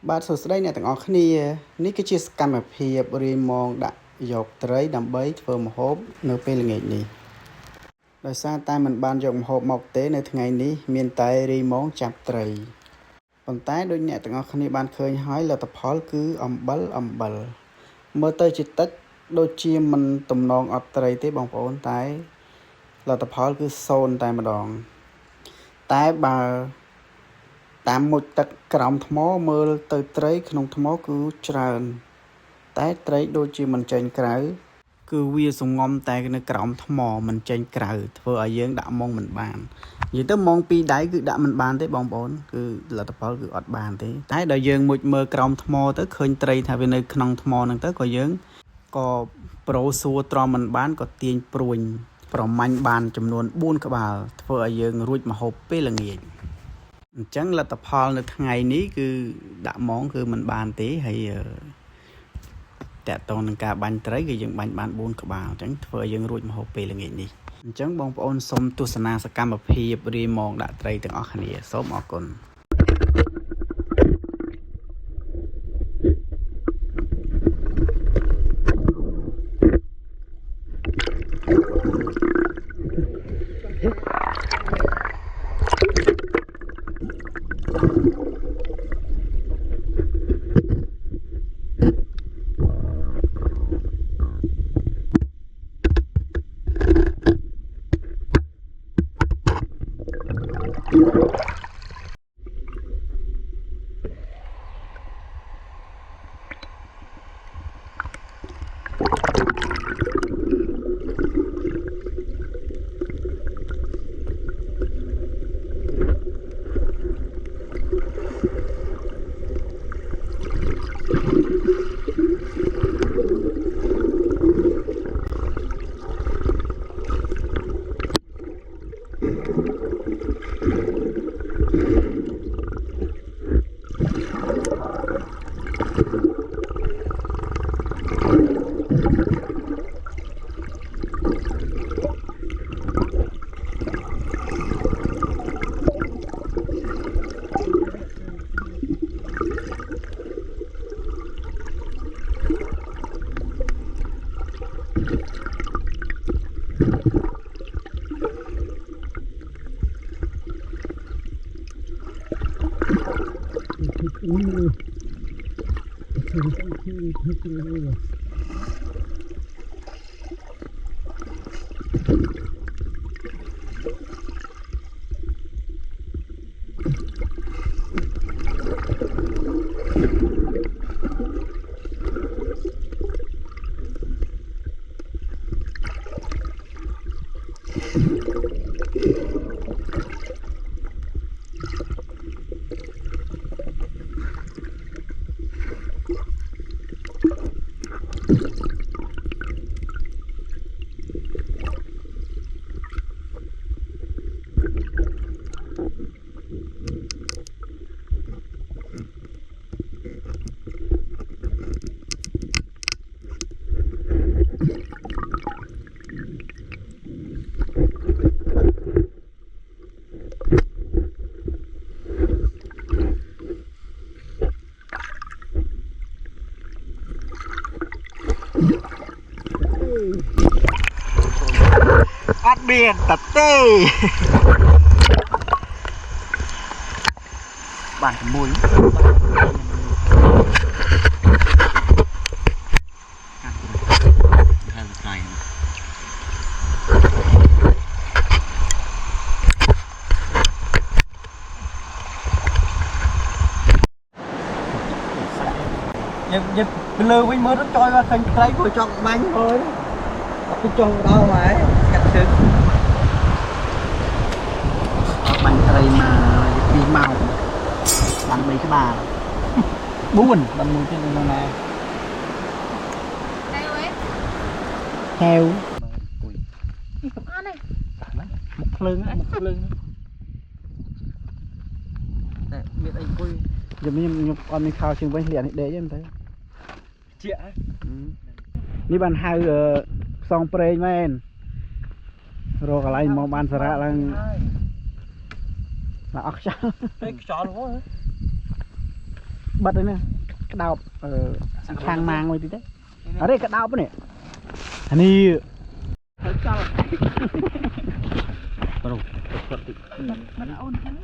បាទសួស្តីអ្នកទាំងអស់គ្នានេះគឺជាសកម្មភាពរៀបមងដាក់យកត្រីដើម្បីធ្វើម្ហូបនៅពេលល្ងាចនេះដោយសារតែមិនបានយកម្ហូបមកទេនៅថ្ងៃនេះមានតែរីមងចាប់ត្រីប៉ុន្តែដូចអ្នកទាំងអស់គ្នាបានឃើញហើយលទ្ធផលគឺអំបិលមើលទៅជាតិចដូចជាមិនទំនងអត់ត្រីទេបងប្អូនតែលទ្ធផលគឺ0តែម្ដងតែបើតាមមុជទឹកក្រោមថ្មមើលទៅត្រីក្នុងថ្មគឺច្រើនតែត្រីដូចជាមិនចេញក្រៅគឺវាសងំតែនៅក្រោមថ្មមិនចេញក្រៅធ្វើឲ្យយើងដាក់មងមិនបាននិយាយទៅមងពីរដៃគឺដាក់មិនបានទេបងប្អូនគឺលទ្ធផលគឺអត់បានទេតែដល់យើងមុជមើលក្រោមថ្មទៅឃើញត្រីថាវានៅក្នុងថ្មហ្នឹងទៅក៏យើងក៏ប្រូសួរទ្រាំមិនបានក៏ទាញព្រួញប្រមាញ់បានចំនួន4ក្បាលធ្វើឲ្យយើងរួចម្ហូបពេលល្ងាចអញ្ចឹងលទ្ធផលនៅថ្ងៃនេះគឺដាក់មងគឺមិនបានទេហើយតកតងនឹងការបាញ់ត្រីគឺយើងបាញ់បាន4ក្បាលអញ្ចឹងធ្វើឲ្យយើងរួចម្ហូបពេលល្ងាចនេះអញ្ចឹងបងប្អូនសូមទស្សនាសកម្មភាពរៀបមងដាក់ត្រីទាំងអស់គ្នាសូមអរគុណអត់មានតទេបានមួយយើងទៅលើវិញមើលទៅចយមកឃើញត្រីព្រោះចង់បាញ់ហើយអត់ទៅចង់ដល់ហើយកាត់ជើងបាញ់ត្រីមក2ម៉ោងបាន3ក្បាល4បានមួយទៀតនៅណាហែវហែវគួយនេះកំអត់ទេមុខភ្លើងតែមានអីគួយខ្ញុំអត់មានខោជើងវិញលាក់នេះដេកទេមើលទៅជានេះបានហៅផ្សងប្រេងមែនរកកន្លែងមកបានសារៈឡើងអស់ខ្យល់ខ្យល់ហ៎ bật đây nè cái đào khang mang rồi tí đấy ở đây cái đào này anh đi Hãy subscribe cho kênh Ghiền Mì Gõ để không bỏ lỡ những video hấp dẫn